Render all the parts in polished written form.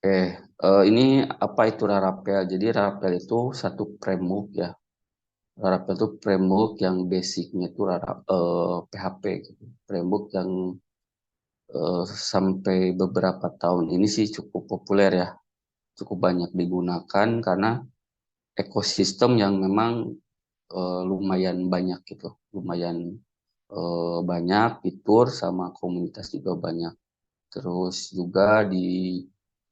Ini apa itu Laravel? Jadi Laravel itu satu framework ya. Laravel itu framework yang basicnya itu PHP gitu. Framework yang sampai beberapa tahun ini sih cukup populer ya, cukup banyak digunakan karena ekosistem yang memang lumayan banyak gitu, lumayan banyak fitur sama komunitas juga banyak. Terus juga di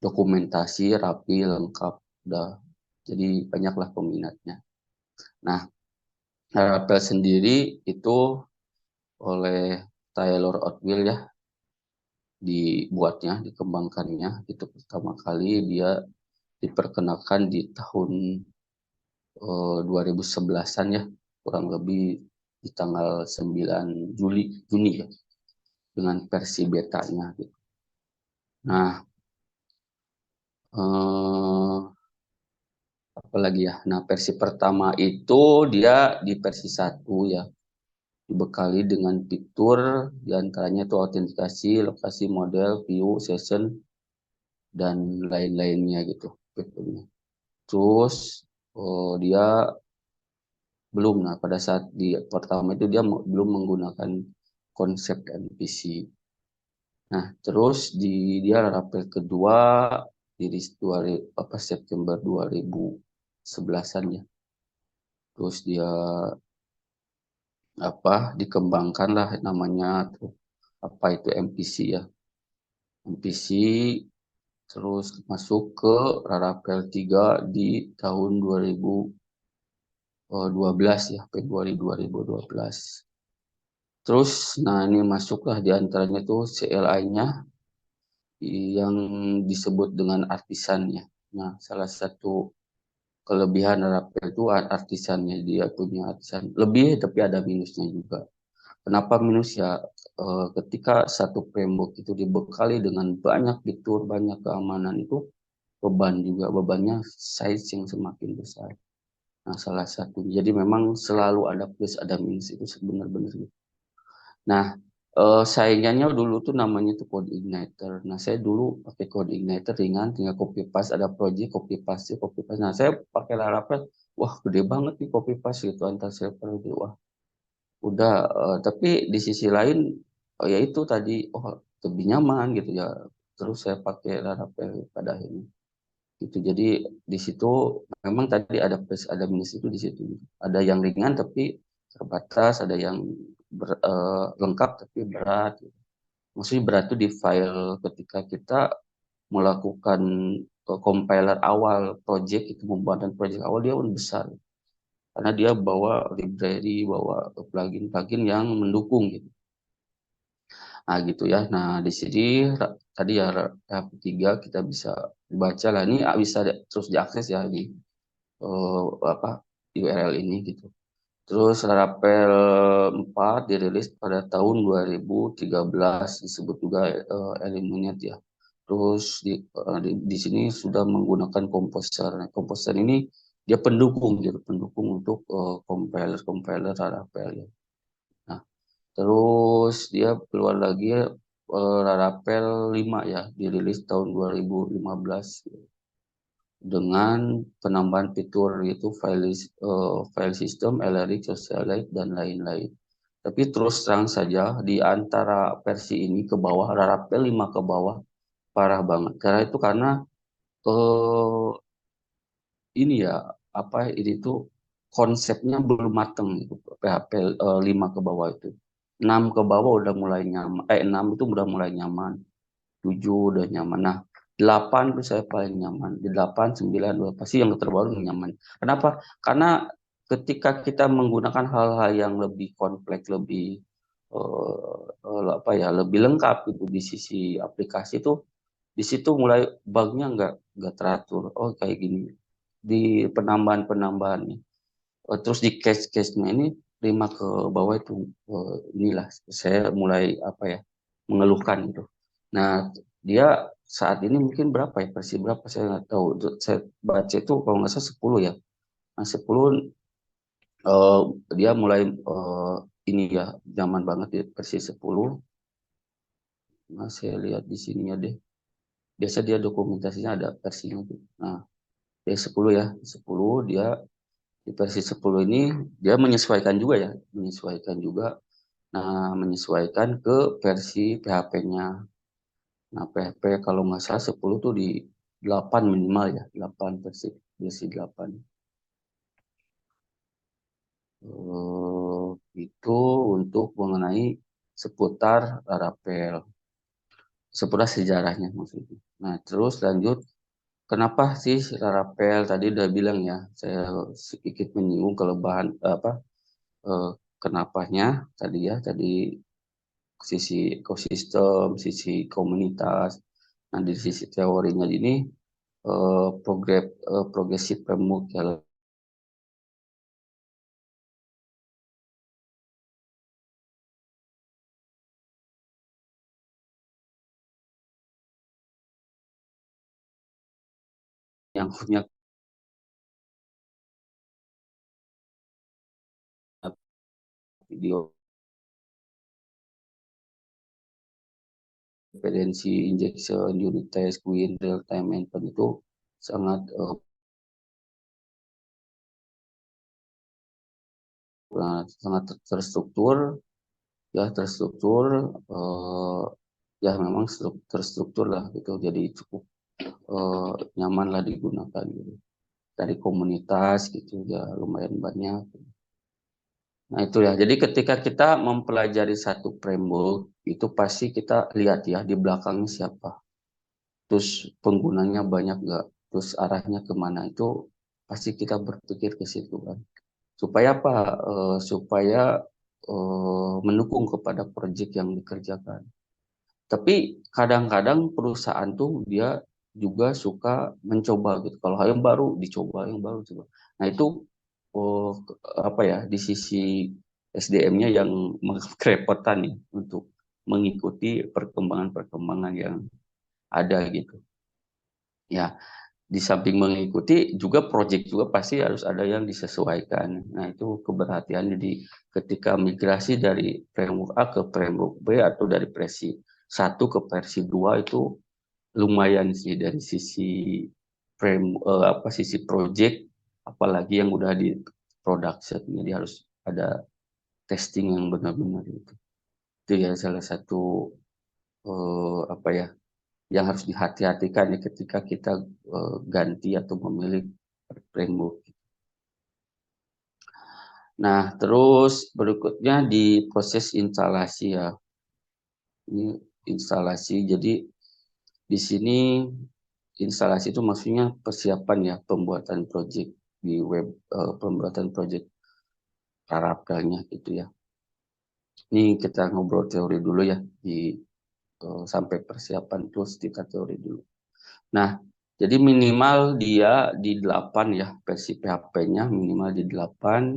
dokumentasi rapi lengkap udah, jadi banyaklah peminatnya. Nah, Laravel sendiri itu oleh Taylor Otwell ya dibuatnya, dikembangkannya itu pertama kali dia diperkenalkan di tahun 2011-an ya, kurang lebih di tanggal 9 Juni ya, dengan versi betanya gitu. Nah, eh, apalagi ya. Nah, versi pertama itu dia di versi satu ya, dibekali dengan fitur diantaranya itu autentikasi, lokasi model, view, session, dan lain-lainnya gitu fiturnya. Terus dia belum, nah pada saat di pertama itu dia belum menggunakan konsep NPC. Nah, terus dia Laravel kedua dirilis apa September 2011-an ya. Terus dia apa dikembangkan lah namanya tuh apa itu MPC ya. MPC terus masuk ke Laravel 3 di tahun 2012 ya, Februari 2012. Terus, nah ini masuklah diantaranya tuh CLI-nya yang disebut dengan artisannya. Nah, salah satu kelebihan Laravel itu artisannya, dia punya artisan lebih tapi ada minusnya juga. Kenapa minus ya? Ketika satu framework itu dibekali dengan banyak fitur, banyak keamanan itu bebannya size yang semakin besar. Nah, salah satu. Jadi memang selalu ada plus ada minus itu sebenarnya. Nah, saingannya dulu tuh namanya tuh Code Igniter. Nah, saya dulu pakai Code Igniter ringan, tinggal copy paste, ada project copy paste, copy paste. Nah, saya pakai Laravel, wah gede banget nih copy paste gitu antar server gitu. Wah, udah. Tapi di sisi lain, ya itu tadi, oh lebih nyaman gitu ya. Terus saya pakai Laravel pada akhirnya. Gitu. Jadi di situ memang tadi ada plus ada minus itu di situ. Ada yang ringan tapi terbatas, ada yang lengkap tapi berat. Maksudnya berat itu di file ketika kita melakukan compiler awal project itu pembuatan project awal dia pun besar karena dia bawa library, bawa plugin-plugin yang mendukung gitu. Nah gitu ya. Nah di sini tadi ya tahap ketiga kita bisa baca lah ini bisa terus diakses ya di eh, apa URL ini gitu. Terus Laravel 4 dirilis pada tahun 2013 disebut juga Illuminate ya. Terus di sini sudah menggunakan komposer. Nah, komposer ini dia pendukung gitu, pendukung untuk compiler Laravel ya. Nah, terus dia keluar lagi Laravel 5 ya, dirilis tahun 2015 dengan penambahan fitur yaitu file system, LRX, socialite, dan lain-lain. Tapi terus terang saja di antara versi ini ke bawah, Laravel 5 ke bawah, parah banget. Karena itu karena eh, ini ya, apa ini tuh konsepnya belum mateng gitu. PHP 5 ke bawah itu. 6 ke bawah udah mulai nyaman, 6 itu udah mulai nyaman, 7 udah nyaman. Nah, 8 itu saya paling nyaman. Di 8, 9, 2 pasti yang terbaru yang nyaman. Kenapa? Karena ketika kita menggunakan hal-hal yang lebih kompleks, lebih apa ya, lebih lengkap gitu di sisi aplikasi itu, di situ mulai bugnya nggak teratur. Oh kayak gini di penambahan-penambahan nih. Terus di case-case-nya ini 5 ke bawah itu inilah saya mulai apa ya mengeluhkan gitu. Nah, dia saat ini mungkin berapa ya versi berapa saya nggak tahu. Saya baca itu kalau nggak salah 10 ya. Nah, 10 eh, dia mulai ini ya zaman banget di versi 10. Nah, saya lihat di sini ya deh. Biasa dia dokumentasinya ada versinya gitu. Nah, dari 10 ya, 10 dia di versi 10 ini dia menyesuaikan juga ya, menyesuaikan juga. Nah, menyesuaikan ke versi PHP-nya. Nah, PHP kalau nggak salah 10 tuh di 8 minimal ya, 8 versi versi 8. Itu untuk mengenai seputar Laravel, seputar sejarahnya maksudnya. Nah, terus lanjut, kenapa sih Laravel tadi udah bilang ya, saya sedikit menyinggung kelebihan apa eh, kenapanya tadi ya, tadi sisi ekosistem, sisi komunitas. Nah, di sisi teorinya ini progresif framework yang punya video dependency injection, unit test, Queen, real time endpoint itu sangat sangat terstruktur ya, terstruktur eh, ya memang terstruktur lah gitu, jadi cukup nyaman lah digunakan gitu. Dari komunitas gitu ya lumayan banyak. Nah itu ya, jadi ketika kita mempelajari satu framework itu pasti kita lihat ya di belakangnya siapa, terus penggunanya banyak nggak, terus arahnya kemana, itu pasti kita berpikir ke situ kan. Supaya apa? Supaya mendukung kepada proyek yang dikerjakan. Tapi kadang-kadang perusahaan tuh dia juga suka mencoba gitu. Kalau hal yang baru dicoba, yang baru coba. Nah itu oh, apa ya, di sisi SDM-nya yang kerepotan ya untuk mengikuti perkembangan-perkembangan yang ada gitu. Ya, di samping mengikuti juga proyek juga pasti harus ada yang disesuaikan. Nah, itu keberhatian jadi ketika migrasi dari framework A ke framework B atau dari versi 1 ke versi 2 itu lumayan sih dari sisi sisi proyek, apalagi yang udah di production, jadi harus ada testing yang benar-benar itu. Itu ya salah satu apa ya yang harus dihati-hatikan ya ketika kita ganti atau memilih framework. Nah, terus berikutnya di proses instalasi ya. Ini instalasi. Jadi di sini instalasi itu maksudnya persiapan ya pembuatan project di web, pembuatan project Laravelnya gitu ya. Ini kita ngobrol teori dulu ya di sampai persiapan terus kita teori dulu. Nah, jadi minimal dia di 8 ya, versi PHP-nya minimal di 8.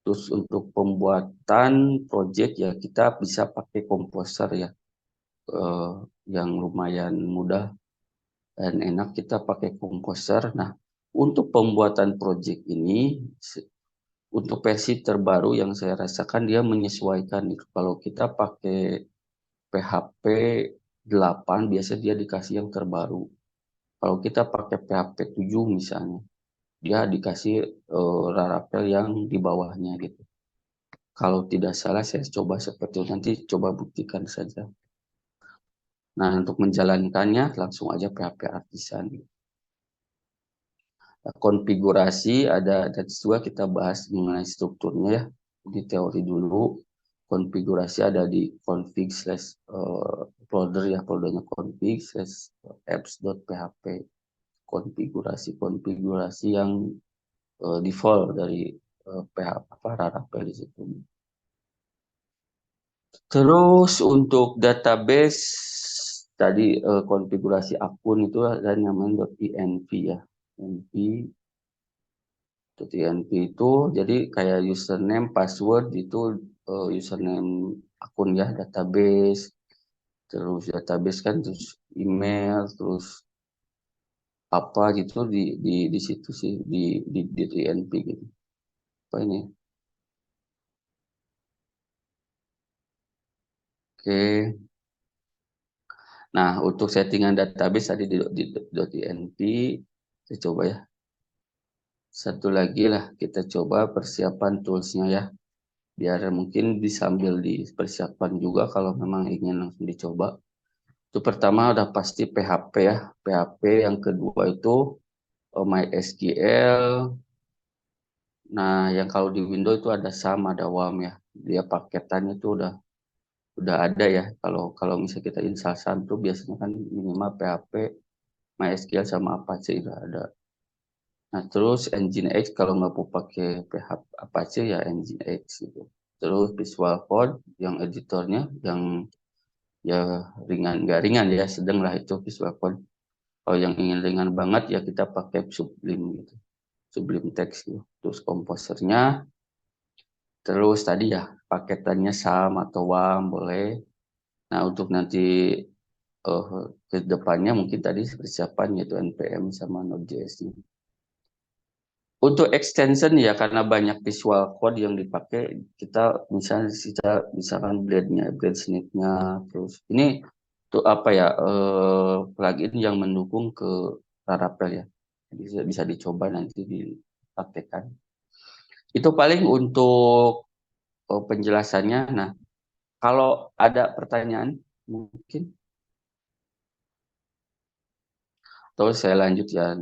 Terus untuk pembuatan project ya kita bisa pakai komposer ya, eh, yang lumayan mudah dan enak, kita pakai komposer. Nah, untuk pembuatan project ini, untuk versi terbaru yang saya rasakan dia menyesuaikan. Kalau kita pakai PHP 8, biasanya dia dikasih yang terbaru. Kalau kita pakai PHP 7 misalnya, dia dikasih Laravel yang di bawahnya gitu. Kalau tidak salah saya coba seperti itu, nanti coba buktikan saja. Nah, untuk menjalankannya langsung aja PHP Artisan. Nah, konfigurasi ada juga kita bahas mengenai strukturnya ya. Di teori dulu, konfigurasi ada di config slash folder ya, foldernya config slash apps.php. Konfigurasi yang default dari PHP apa Laravel di situ. Terus untuk database tadi konfigurasi akun itu ada namanya .env ya. .env, .env itu jadi kayak username, password itu username akun ya, database. Terus database kan terus email, terus apa gitu di situ sih di .env gitu. Apa ini? Oke. Nah, untuk settingan database tadi di .env, kita coba ya. Satu lagi lah, kita coba persiapan toolsnya ya. Biar mungkin disambil dipersiapkan juga kalau memang ingin langsung dicoba. Itu pertama udah pasti PHP ya. PHP yang kedua itu MySQL. Nah, yang kalau di Windows itu ada SAM, ada WAM ya. Dia paketannya itu udah ada ya. Kalau kalau misalnya kita install SAM tuh biasanya kan minimal PHP, MySQL sama Apache udah ada. Nah, terus Nginx kalau nggak mau pakai PHP Apache ya Nginx gitu. Terus Visual Code yang editornya yang ya ringan, nggak ringan ya, sedang lah itu Visual Code. Kalau yang ingin ringan banget ya kita pakai Sublime gitu. Sublime Text gitu. Terus komposernya, terus tadi ya paketannya SAM atau WAM boleh. Nah, untuk nanti ke depannya mungkin tadi persiapan yaitu NPM sama Node.js-nya. Untuk extension ya karena banyak visual code yang dipakai, kita misalkan blade snake-nya, terus ini tuh apa ya plugin yang mendukung ke Laravel ya, bisa dicoba nanti dipraktekkan. Itu paling untuk penjelasannya. Nah, kalau ada pertanyaan mungkin, terus saya lanjut ya.